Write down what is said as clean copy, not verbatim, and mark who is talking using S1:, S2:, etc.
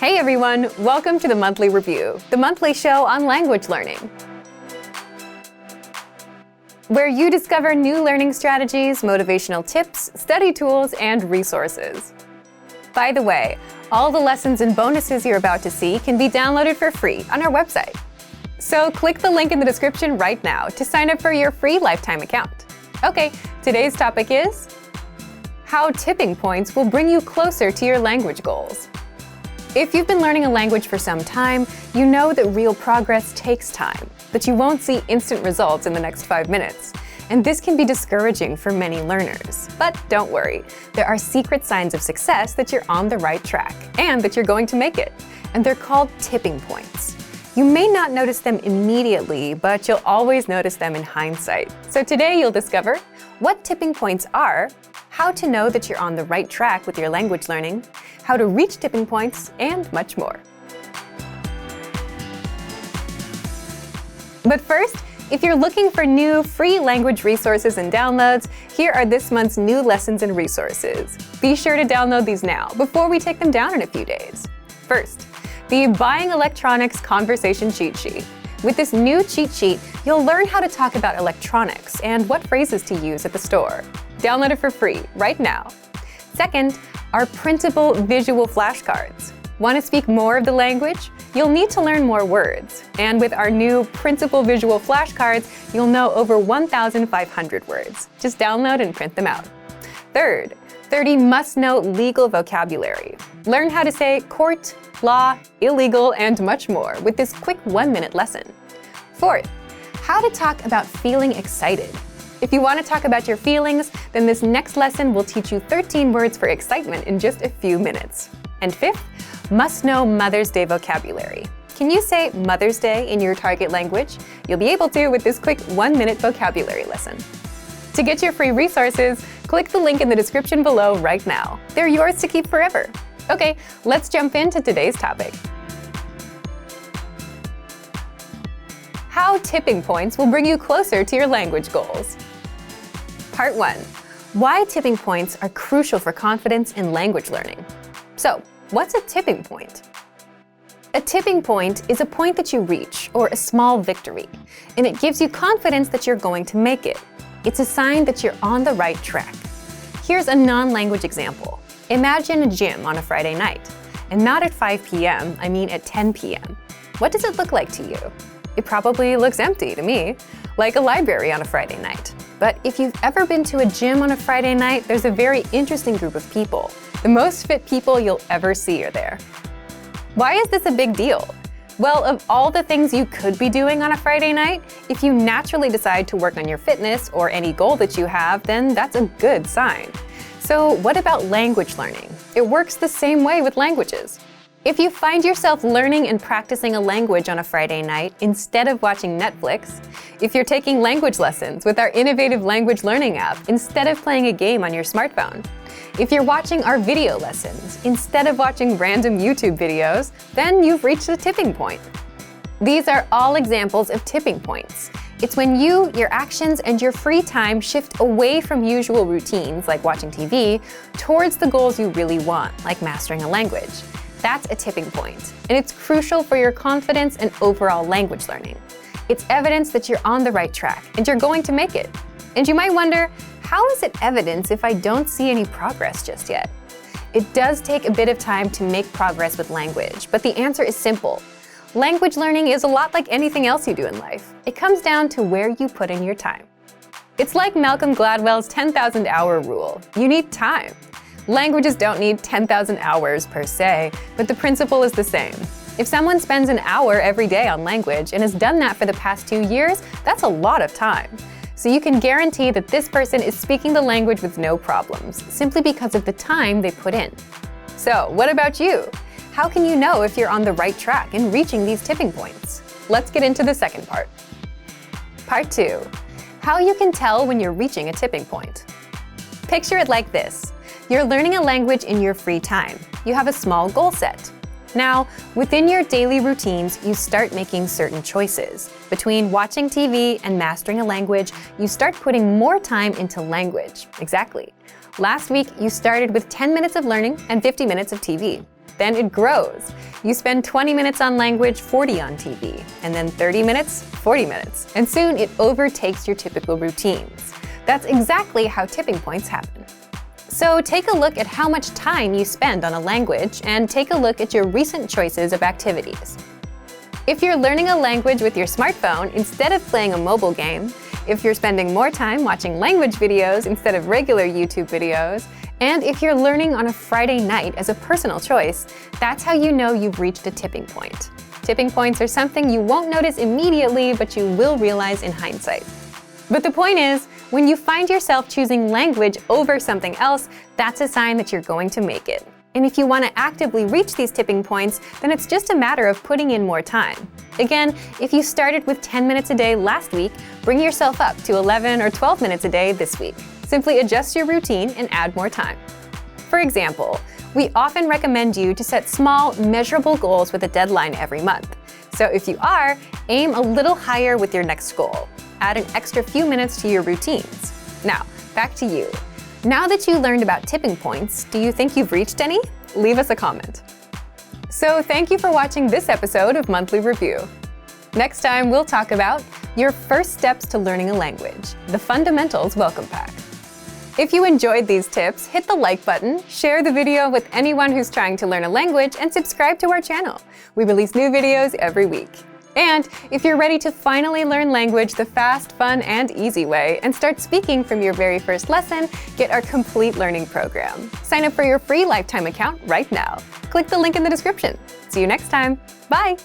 S1: Hey everyone, welcome to the Monthly Review, the monthly show on language learning, where you discover new learning strategies, motivational tips, study tools, and resources. By the way, all the lessons and bonuses you're about to see can be downloaded for free on our website. So click the link in the description right now to sign up for your free lifetime account. Okay, today's topic is how tipping points will bring you closer to your language goals. If you've been learning a language for some time, you know that real progress takes time, that you won't see instant results in the next 5 minutes. And this can be discouraging for many learners. But don't worry, there are secret signs of success that you're on the right track and that you're going to make it. And they're called tipping points. You may not notice them immediately, but you'll always notice them in hindsight. So today you'll discover what tipping points are, how to know that you're on the right track with your language learning, how to reach tipping points, and much more. But first, if you're looking for new free language resources and downloads, here are this month's new lessons and resources. Be sure to download these now before we take them down in a few days. First, the Buying Electronics Conversation Cheat Sheet. With this new cheat sheet, you'll learn how to talk about electronics and what phrases to use at the store. Download it for free right now. Second, our printable visual flashcards. Want to speak more of the language? You'll need to learn more words. And with our new printable visual flashcards, you'll know over 1,500 words. Just download and print them out. Third, 30 must-know legal vocabulary. Learn how to say court, law, illegal, and much more with this quick 1-minute lesson. Fourth, how to talk about feeling excited. If you want to talk about your feelings, then this next lesson will teach you 13 words for excitement in just a few minutes. And fifth, must-know Mother's Day vocabulary. Can you say Mother's Day in your target language? You'll be able to with this quick 1-minute vocabulary lesson. To get your free resources, click the link in the description below right now. They're yours to keep forever. Okay, let's jump into today's topic. How tipping points will bring you closer to your language goals. Part 1. Why tipping points are crucial for confidence in language learning. So, what's a tipping point? A tipping point is a point that you reach, or a small victory, and it gives you confidence that you're going to make it. It's a sign that you're on the right track. Here's a non-language example. Imagine a gym on a Friday night, and not at 5 p.m., I mean at 10 p.m. What does it look like to you? It probably looks empty to me, like a library on a Friday night. But if you've ever been to a gym on a Friday night, there's a very interesting group of people. The most fit people you'll ever see are there. Why is this a big deal? Well, of all the things you could be doing on a Friday night, if you naturally decide to work on your fitness or any goal that you have, then that's a good sign. So what about language learning? It works the same way with languages. If you find yourself learning and practicing a language on a Friday night instead of watching Netflix, if you're taking language lessons with our innovative language learning app instead of playing a game on your smartphone, if you're watching our video lessons instead of watching random YouTube videos, then you've reached a tipping point. These are all examples of tipping points. It's when you, your actions, and your free time shift away from usual routines like watching TV towards the goals you really want, like mastering a language. That's a tipping point, and it's crucial for your confidence and overall language learning. It's evidence that you're on the right track and you're going to make it. And you might wonder, how is it evidence if I don't see any progress just yet? It does take a bit of time to make progress with language, but the answer is simple. Language learning is a lot like anything else you do in life. It comes down to where you put in your time. It's like Malcolm Gladwell's 10,000-hour rule. You need time. Languages don't need 10,000 hours per se, but the principle is the same. If someone spends an hour every day on language and has done that for the past 2 years, that's a lot of time. So you can guarantee that this person is speaking the language with no problems, simply because of the time they put in. So, what about you? How can you know if you're on the right track in reaching these tipping points? Let's get into the second part. Part 2. How you can tell when you're reaching a tipping point. Picture it like this. You're learning a language in your free time. You have a small goal set. Now, within your daily routines, you start making certain choices. Between watching TV and mastering a language, you start putting more time into language. Exactly. Last week, you started with 10 minutes of learning and 50 minutes of TV. then it grows. You spend 20 minutes on language, 40 on TV, and then 30 minutes, 40 minutes, and soon it overtakes your typical routines. That's exactly how tipping points happen. So take a look at how much time you spend on a language and take a look at your recent choices of activities. If you're learning a language with your smartphone instead of playing a mobile game, if you're spending more time watching language videos instead of regular YouTube videos, and if you're learning on a Friday night as a personal choice, that's how you know you've reached a tipping point. Tipping points are something you won't notice immediately, but you will realize in hindsight. But the point is, when you find yourself choosing language over something else, that's a sign that you're going to make it. And if you want to actively reach these tipping points, then it's just a matter of putting in more time. Again, if you started with 10 minutes a day last week, bring yourself up to 11 or 12 minutes a day this week. Simply adjust your routine and add more time. For example, we often recommend you to set small, measurable goals with a deadline every month. So if you are, aim a little higher with your next goal. Add an extra few minutes to your routines. Now, back to you. Now that you learned about tipping points, do you think you've reached any? Leave us a comment. So thank you for watching this episode of Monthly Review. Next time, we'll talk about your first steps to learning a language, the Fundamentals Welcome Pack. If you enjoyed these tips, hit the like button, share the video with anyone who's trying to learn a language, and subscribe to our channel. We release new videos every week. And if you're ready to finally learn language the fast, fun, and easy way and start speaking from your very first lesson, get our complete learning program. Sign up for your free lifetime account right now. Click the link in the description. See you next time. Bye!